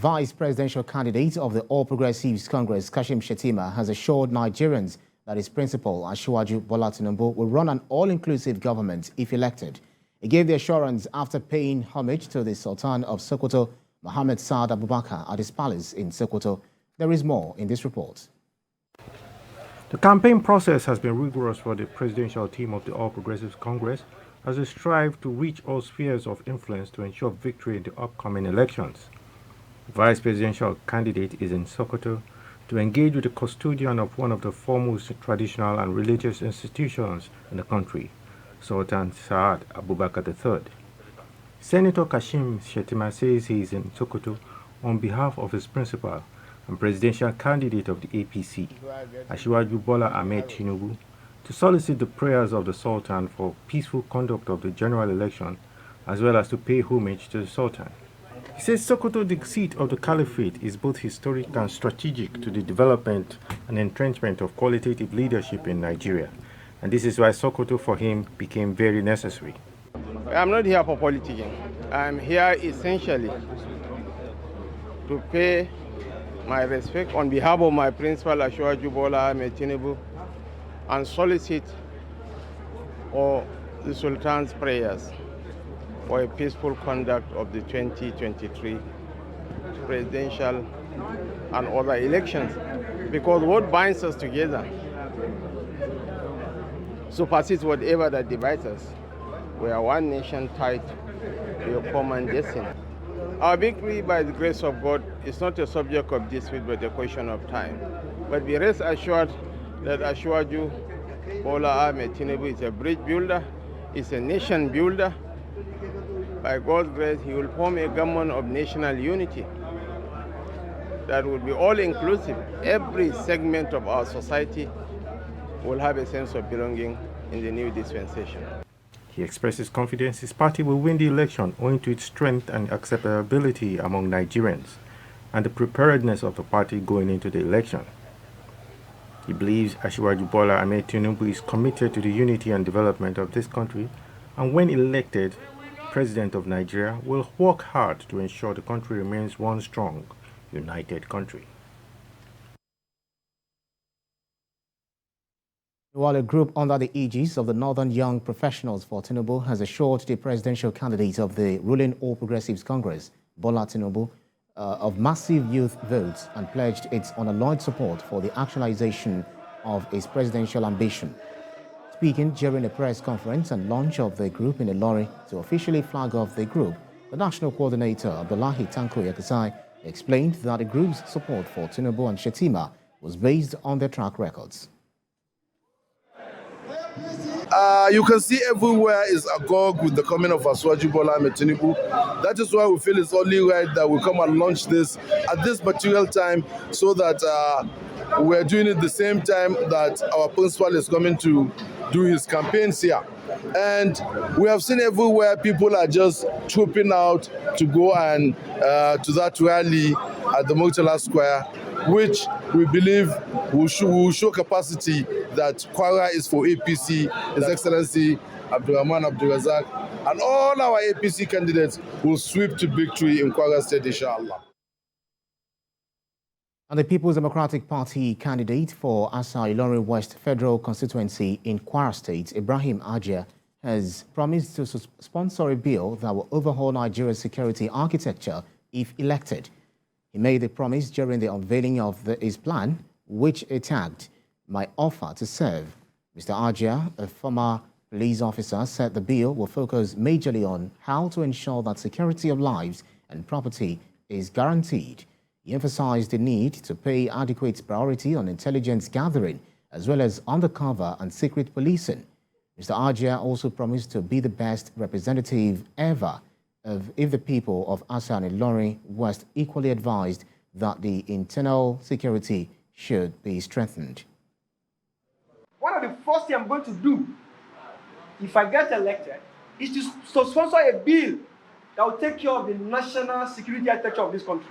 Vice presidential candidate of the All Progressives Congress, Kashim Shettima, has assured Nigerians that his principal, Asiwaju Bola Tinubu, will run an all-inclusive government if elected. He gave the assurance after paying homage to the Sultan of Sokoto, Mohammed Sa'ad Abubakar, at his palace in Sokoto. There is more in this report. The campaign process has been rigorous for the presidential team of the All Progressives Congress as they strive to reach all spheres of influence to ensure victory in the upcoming elections. The vice presidential candidate is in Sokoto to engage with the custodian of one of the foremost traditional and religious institutions in the country, Sultan Sa'ad Abubakar III. Senator Kashim Shettima says he is in Sokoto on behalf of his principal and presidential candidate of the APC, Asiwaju Bola Tinubu, to solicit the prayers of the Sultan for peaceful conduct of the general election, as well as to pay homage to the Sultan. He says Sokoto, the seat of the Caliphate, is both historic and strategic to the development and entrenchment of qualitative leadership in Nigeria, and this is why Sokoto for him became very necessary. I'm not here for politicking. I'm here essentially to pay my respect on behalf of my principal, Asiwaju Bola Tinubu, and solicit for the Sultan's prayers for a peaceful conduct of the 2023 presidential and other elections. Because what binds us together supersedes whatever that divides us. We are one nation tied to a common destiny. Our victory, by the grace of God, is not a subject of dispute, but a question of time. But be rest assured that Asiwaju Bola Tinubu is a bridge builder, is a nation builder. By God's grace, he will form a government of national unity that will be all-inclusive. Every segment of our society will have a sense of belonging in the new dispensation. He expresses confidence his party will win the election owing to its strength and acceptability among Nigerians and the preparedness of the party going into the election. He believes Asiwaju Bola Tinubu is committed to the unity and development of this country, and when elected President of Nigeria, will work hard to ensure the country remains one strong, united country. While a group under the aegis of the Northern Young Professionals for Tinubu has assured the presidential candidate of the ruling All Progressives Congress, Bola Tinubu, of massive youth votes and pledged its unalloyed support for the actualization of his presidential ambition. Speaking during a press conference and launch of the group in Ilorin to officially flag off the group, the national coordinator, Abdullahi Tanko Yakasai, explained that the group's support for Tinubu and Shettima was based on their track records. You can see everywhere is agog with the coming of Asiwaju Bola Tinubu. That is why we feel it's only right that we come and launch this at this material time, so that we're doing it the same time that our principal is coming to do his campaigns here. And we have seen everywhere people are just trooping out to go and to that rally at the Murtala Square, which we believe will show capacity that Kwara is for APC, His Excellency Abdurrahman Abdulrazak, and all our APC candidates will sweep to victory in Kwara State, inshallah. And the People's Democratic Party candidate for Asa Ilorin West Federal Constituency in Kwara State, Ibrahim Ajia, has promised to sponsor a bill that will overhaul Nigeria's security architecture if elected. He made the promise during the unveiling of his plan, which he tagged "My Offer to Serve." Mr. Ajia, a former police officer, said the bill will focus majorly on how to ensure that security of lives and property is guaranteed. He emphasized the need to pay adequate priority on intelligence gathering, as well as undercover and secret policing. Mr. Ajia also promised to be the best representative ever if the people of Asa and Ilorin West equally advised that the internal security should be strengthened. One of the first things I'm going to do, if I get elected, is to sponsor a bill that will take care of the national security architecture of this country.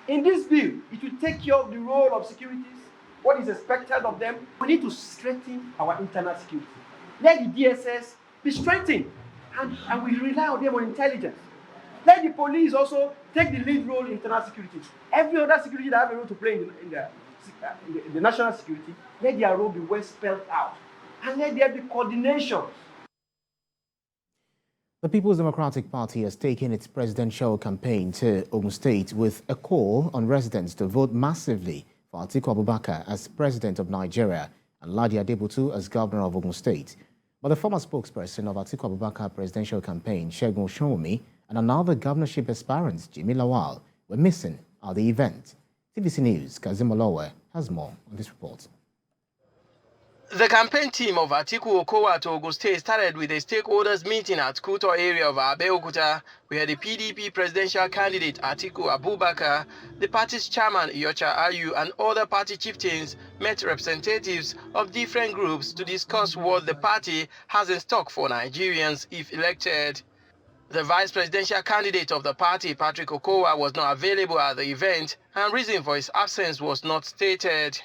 In this bill, it will take care of the role of securities, what is expected of them. We need to strengthen our internal security. Let the DSS be strengthened, and we rely on them on intelligence. Let the police also take the lead role in internal security. Every other security that have a role to play in the national security, let their role be well spelled out. And let there be coordination. The People's Democratic Party has taken its presidential campaign to Ogun State with a call on residents to vote massively for Atiku Abubakar as president of Nigeria and Ladi Adebutu as governor of Ogun State. But the former spokesperson of Atiku Abubakar presidential campaign, Segun Oshomi, and another governorship aspirant, Jimmy Lawal, were missing at the event. TVC News' Kazim Olowe has more on this report. The campaign team of Atiku Okowa to Ogun State started with a stakeholders meeting at Kuto area of Abeokuta, where the PDP presidential candidate Atiku Abubakar, the party's chairman Iyocha Ayu, and other party chieftains met representatives of different groups to discuss what the party has in stock for Nigerians if elected. The vice presidential candidate of the party, Patrick Okowa, was not available at the event, and reason for his absence was not stated.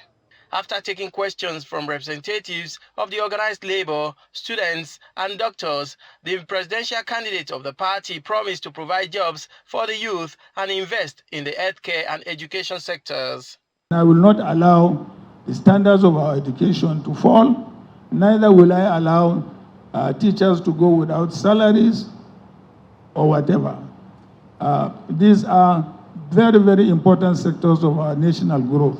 After taking questions from representatives of the organized labor, students, and doctors, the presidential candidate of the party promised to provide jobs for the youth and invest in the healthcare and education sectors. I will not allow the standards of our education to fall, neither will I allow teachers to go without salaries or whatever. These are very, very important sectors of our national growth.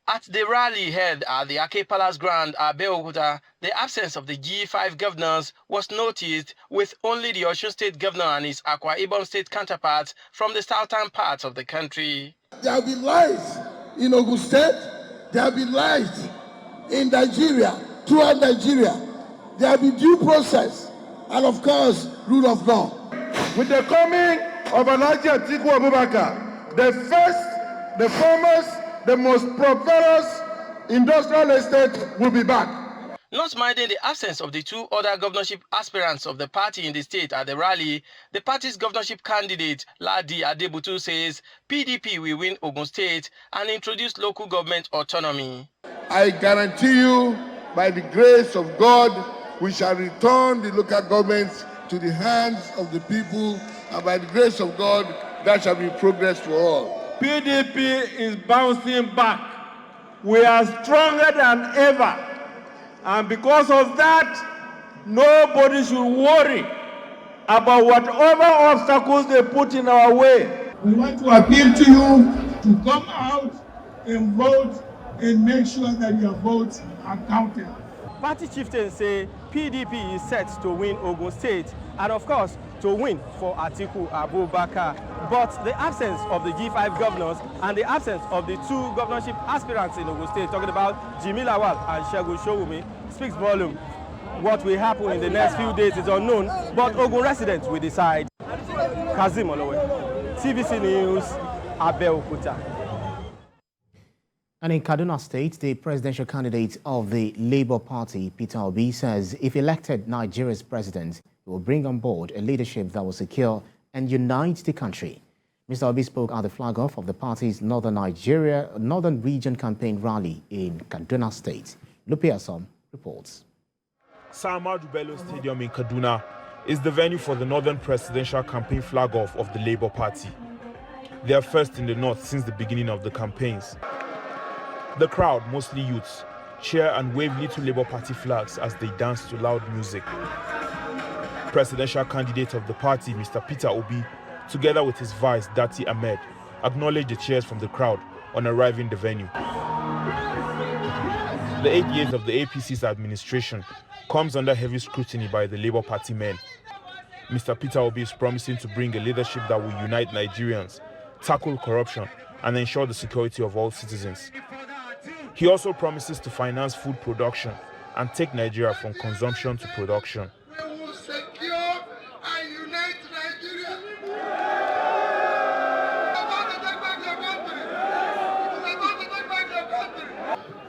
At the rally held at the Ake Palace ground at Abeokuta, the absence of the G5 governors was noticed, with only the Osun State governor and his Akwa Ibom State counterparts from the southern parts of the country. There will be light in Ogun State, there will be light in Nigeria, throughout Nigeria. There will be due process and, of course, rule of law. With the coming of Alhaji Atiku Abubakar, the first, the foremost, the most prosperous industrial estate will be back. Not minding the absence of the two other governorship aspirants of the party in the state at the rally, the party's governorship candidate, Ladi Adebutu, says PDP will win Ogun State and introduce local government autonomy. I guarantee you, by the grace of God, we shall return the local governments to the hands of the people, and by the grace of God, there shall be progress for all. PDP is bouncing back. We are stronger than ever. And because of that, nobody should worry about whatever obstacles they put in our way. We want to appeal to you to come out and vote and make sure that your votes are counted. Party chieftains say PDP is set to win Ogun State and, of course, to win for Atiku Abubakar. But the absence of the G5 governors and the absence of the two governorship aspirants in Ogun State, talking about Jimmy Lawal and Segun Oshomi, speaks volume. What will happen in the next few days is unknown, but Ogun residents will decide. Kazim Olowe, TVC News, Abeokuta. And in Kaduna State, the presidential candidate of the Labour Party, Peter Obi, says if elected Nigeria's president, he will bring on board a leadership that will secure and unite the country. Mr. Obi spoke at the flag-off of the party's Northern Region campaign rally in Kaduna State. Lupi Asom reports. Sa'ad Abubakar Stadium in Kaduna is the venue for the Northern Presidential Campaign flag-off of the Labour Party. They are first in the north since the beginning of the campaigns. The crowd, mostly youths, cheer and wave little Labour Party flags as they dance to loud music. Presidential candidate of the party, Mr. Peter Obi, together with his vice, Dati Ahmed, acknowledged the cheers from the crowd on arriving the venue. The 8 years of the APC's administration comes under heavy scrutiny by the Labour Party men. Mr. Peter Obi is promising to bring a leadership that will unite Nigerians, tackle corruption, and ensure the security of all citizens. He also promises to finance food production and take Nigeria from consumption to production. We will secure and unite Nigeria.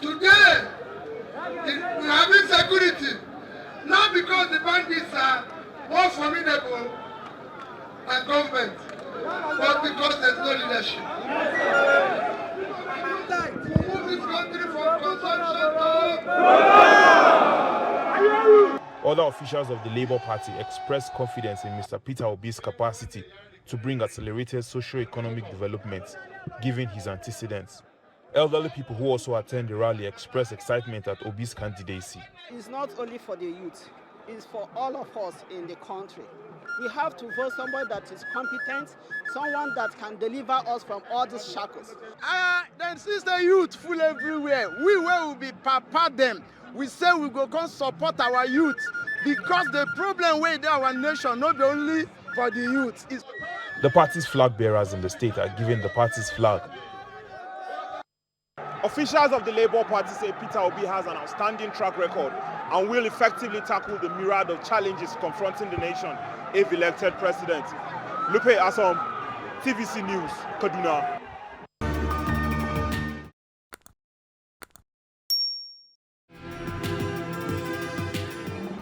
Today, we have insecurity, not because the bandits are more formidable than government, but because there's no leadership. Other officials of the Labour Party expressed confidence in Mr. Peter Obi's capacity to bring accelerated socio-economic development, given his antecedents. Elderly people who also attend the rally express excitement at Obi's candidacy. It's not only for the youth, it's for all of us in the country. We have to vote somebody that is competent, someone that can deliver us from all these shackles. Then since the youth full everywhere, we will be papa them. We say we go come support our youth because the problem with our nation not only for the youth. The party's flag bearers in the state are given the party's flag. Officials of the Labour Party say Peter Obi has an outstanding track record and will effectively tackle the myriad of challenges confronting the nation if elected president. Lupe Asom, TVC News, Kaduna.